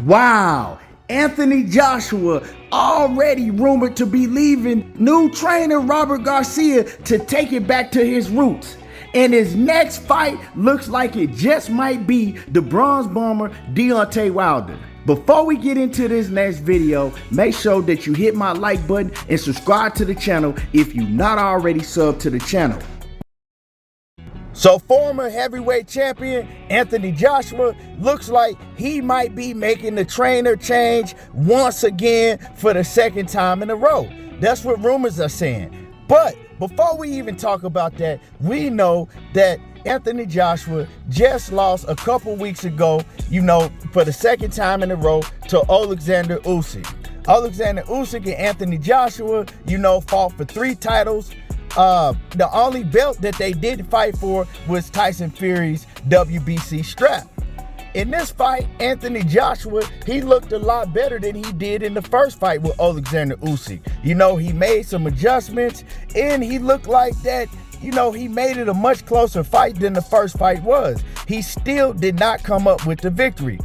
Wow, Anthony Joshua already rumored to be leaving new trainer Robert Garcia to take it back to his roots. And his next fight looks like it just might be the bronze bomber Deontay Wilder. Before we get into this next video, make sure that you hit my like button and subscribe to the channel if you're not already subbed to the channel. So former heavyweight champion Anthony Joshua looks like he might be making the trainer change once again for the second time in a row. That's what rumors are saying. But before we even talk about that, we know that Anthony Joshua just lost a couple weeks ago, for the second time in a row to Alexander Usyk. Alexander Usyk and Anthony Joshua, fought for 3 titles. The only belt that they did fight for was Tyson Fury's WBC strap. In this fight, Anthony Joshua, he looked a lot better than he did in the first fight with Alexander Usyk. He made some adjustments and he looked like that, he made it a much closer fight than the first fight was. He still did not come up with the victory.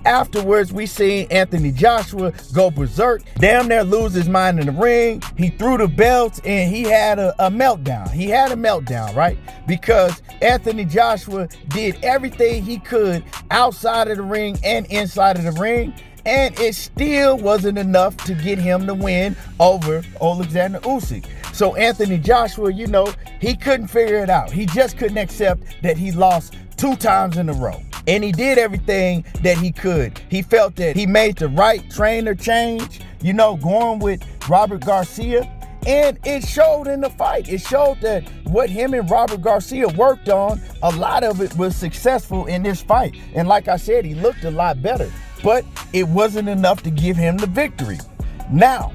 Afterwards, we seen Anthony Joshua go berserk, damn near lose his mind in the ring. He threw the belts and he had a meltdown. He had a meltdown, right? Because Anthony Joshua did everything he could outside of the ring and inside of the ring, and it still wasn't enough to get him to win over Alexander Usyk. So Anthony Joshua, he couldn't figure it out. He just couldn't accept that he lost 2 times in a row. And he did everything that he could. He felt that he made the right trainer change, going with Robert Garcia. And it showed in the fight. It showed that what him and Robert Garcia worked on, a lot of it was successful in this fight. And like I said, he looked a lot better. But it wasn't enough to give him the victory. Now,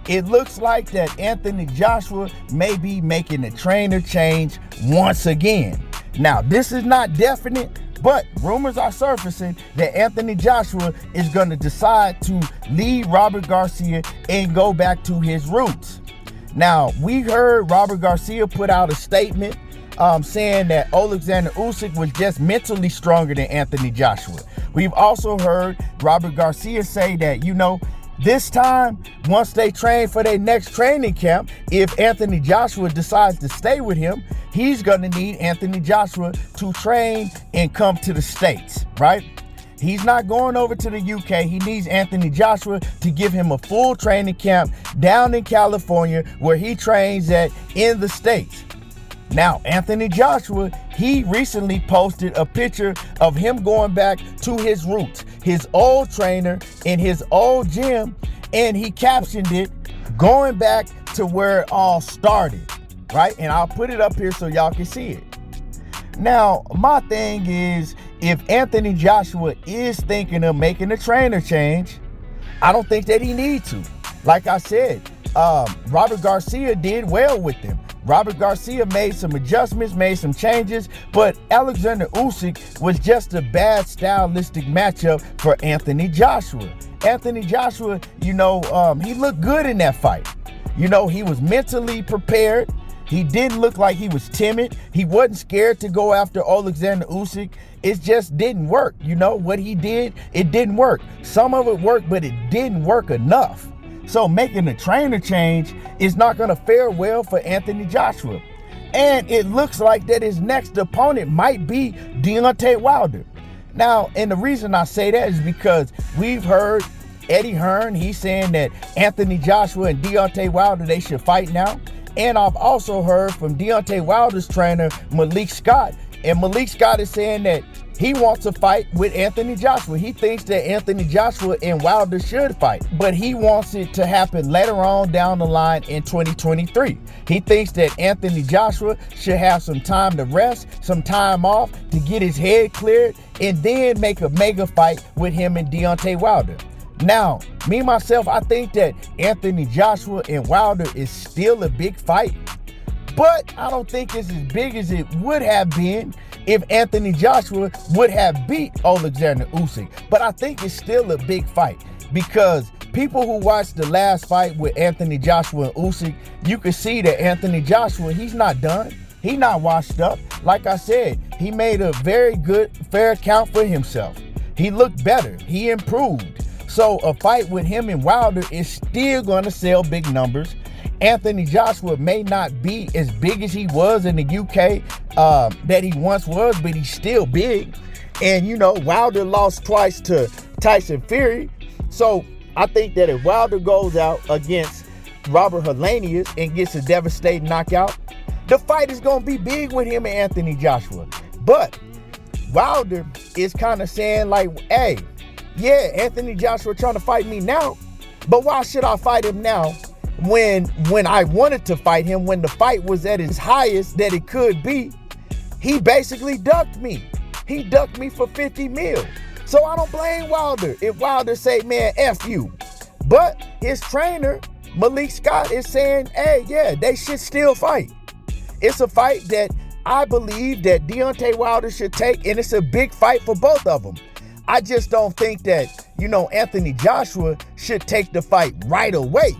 it looks like that Anthony Joshua may be making the trainer change once again. Now, this is not definite, but rumors are surfacing that Anthony Joshua is going to decide to leave Robert Garcia and go back to his roots. Now, we heard Robert Garcia put out a statement saying that Alexander Usyk was just mentally stronger than Anthony Joshua. We've also heard Robert Garcia say that, this time, once they train for their next training camp, if Anthony Joshua decides to stay with him, he's going to need Anthony Joshua to train and come to the States, right? He's not going over to the UK. He needs Anthony Joshua to give him a full training camp down in California where he trains at in the States. Now, Anthony Joshua, he recently posted a picture of him going back to his roots, his old trainer in his old gym, and he captioned it, "Going back to where it all started," right? And I'll put it up here so y'all can see it. Now, my thing is, if Anthony Joshua is thinking of making a trainer change, I don't think that he needs to. Like I said, Robert Garcia did well with him. Robert Garcia made some adjustments, made some changes, but Alexander Usyk was just a bad stylistic matchup for Anthony Joshua. Anthony Joshua, he looked good in that fight. He was mentally prepared. He didn't look like he was timid. He wasn't scared to go after Alexander Usyk. It just didn't work. What he did, it didn't work. Some of it worked, but it didn't work enough. So making a trainer change is not going to fare well for Anthony Joshua. And it looks like that his next opponent might be Deontay Wilder. Now, and the reason I say that is because we've heard Eddie Hearn, he's saying that Anthony Joshua and Deontay Wilder, they should fight now. And I've also heard from Deontay Wilder's trainer, Malik Scott. And Malik Scott is saying that he wants to fight with Anthony Joshua. He thinks that Anthony Joshua and Wilder should fight, but he wants it to happen later on down the line in 2023. He thinks that Anthony Joshua should have some time to rest, some time off to get his head cleared, and then make a mega fight with him and Deontay Wilder. Now, me, myself, I think that Anthony Joshua and Wilder is still a big fight, but I don't think it's as big as it would have been if Anthony Joshua would have beat Alexander Usyk. But I think it's still a big fight because people who watched the last fight with Anthony Joshua and Usyk, you can see that Anthony Joshua, he's not done. He's not washed up. Like I said, he made a very good, fair count for himself. He looked better. He improved. So a fight with him and Wilder is still going to sell big numbers. Anthony Joshua may not be as big as he was in the UK that he once was, but he's still big. And, you know, Wilder lost twice to Tyson Fury. So I think that if Wilder goes out against Robert Helenius and gets a devastating knockout, the fight is going to be big with him and Anthony Joshua. But Wilder is kind of saying like, hey, yeah, Anthony Joshua trying to fight me now, but why should I fight him now when I wanted to fight him, when the fight was at its highest that it could be? He basically ducked me. He ducked me for 50 mil. So I don't blame Wilder if Wilder say, man, F you. But his trainer, Malik Scott, is saying, hey, yeah, they should still fight. It's a fight that I believe that Deontay Wilder should take, and it's a big fight for both of them. I just don't think that, you know, Anthony Joshua should take the fight right away.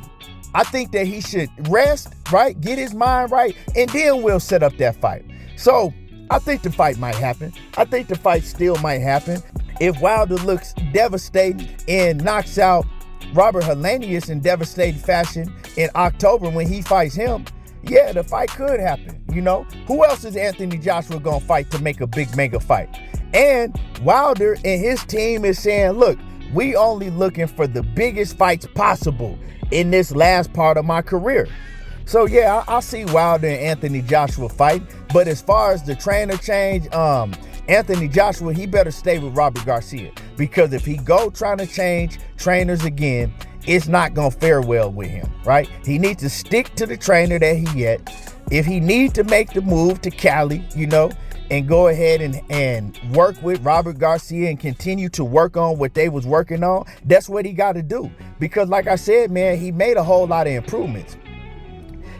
I think that he should rest, right, get his mind right, and then we'll set up that fight. So I think the fight might happen. I think the fight still might happen. If Wilder looks devastating and knocks out Robert Helenius in devastating fashion in October when he fights him, yeah, the fight could happen, you know? Who else is Anthony Joshua gonna fight to make a big mega fight? And Wilder and his team is saying, look, we only looking for the biggest fights possible in this last part of my career. So yeah, I see Wilder and Anthony Joshua fight. But as far as the trainer change, Anthony Joshua, he better stay with Robert Garcia, because if he go trying to change trainers again, it's not gonna fare well with him, right? He needs to stick to the trainer that he at. If he needs to make the move to Cali, you know, and go ahead and work with Robert Garcia and continue to work on what they was working on, that's what he got to do. Because like I said, man, he made a whole lot of improvements.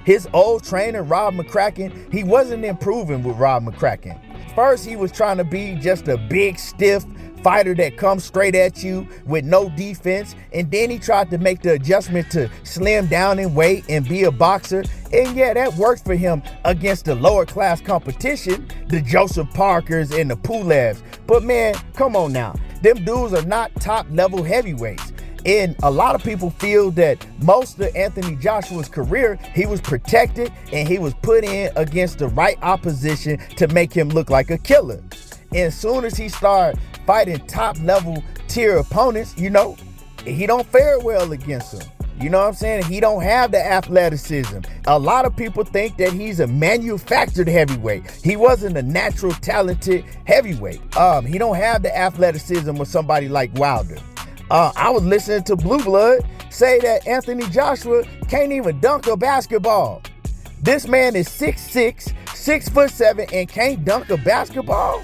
His old trainer, Rob McCracken, he wasn't improving with Rob McCracken. First, he was trying to be just a big, stiff fighter that comes straight at you with no defense, and then he tried to make the adjustment to slim down in weight and be a boxer, and yeah, that worked for him against the lower class competition, the Joseph Parkers and the Pulevs. But man, come on now, them dudes are not top level heavyweights. And a lot of people feel that most of Anthony Joshua's career, he was protected and he was put in against the right opposition to make him look like a killer. And as soon as he started fighting top level tier opponents, you know, he don't fare well against them. You know what I'm saying? He don't have the athleticism. A lot of people think that he's a manufactured heavyweight. He wasn't a natural talented heavyweight. He don't have the athleticism with somebody like Wilder. I was listening to Blue Blood say that Anthony Joshua can't even dunk a basketball. This man is 6'6", 6'7", and can't dunk a basketball?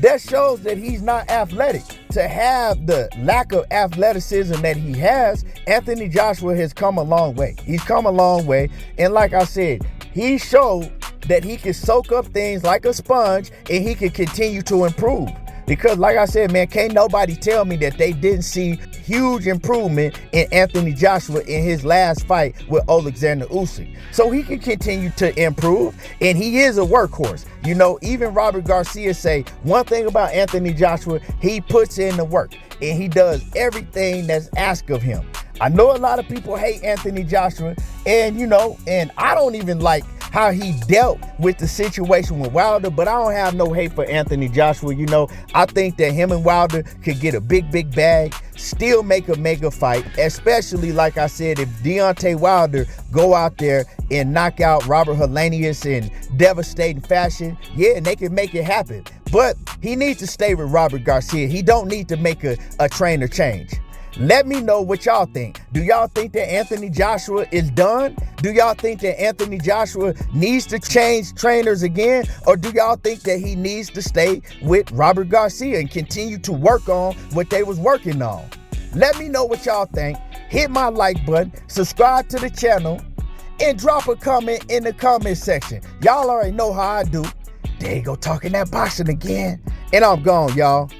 That shows that he's not athletic. To have the lack of athleticism that he has, Anthony Joshua has come a long way. He's come a long way. And like I said, he showed that he can soak up things like a sponge and he can continue to improve. Because like I said, man, can't nobody tell me that they didn't see huge improvement in Anthony Joshua in his last fight with Alexander Usyk. So he can continue to improve, and he is a workhorse. You know, even Robert Garcia say one thing about Anthony Joshua, he puts in the work and he does everything that's asked of him. I know a lot of people hate Anthony Joshua, and you know, and I don't even like how he dealt with the situation with Wilder, but I don't have no hate for Anthony Joshua. You know, I think that him and Wilder could get a big bag, still make a mega fight, especially like I said, if Deontay Wilder go out there and knock out Robert Helenius in devastating fashion, yeah, and they can make it happen. But he needs to stay with Robert Garcia. He don't need to make a trainer change. Let me know what y'all think. Do y'all think that Anthony Joshua is done? Do y'all think that Anthony Joshua needs to change trainers again? Or do y'all think that he needs to stay with Robert Garcia and continue to work on what they was working on? Let me know what y'all think. Hit my like button, subscribe to the channel, and drop a comment in the comment section. Y'all already know how I do. There you go, talking that boxing again. And I'm gone, y'all.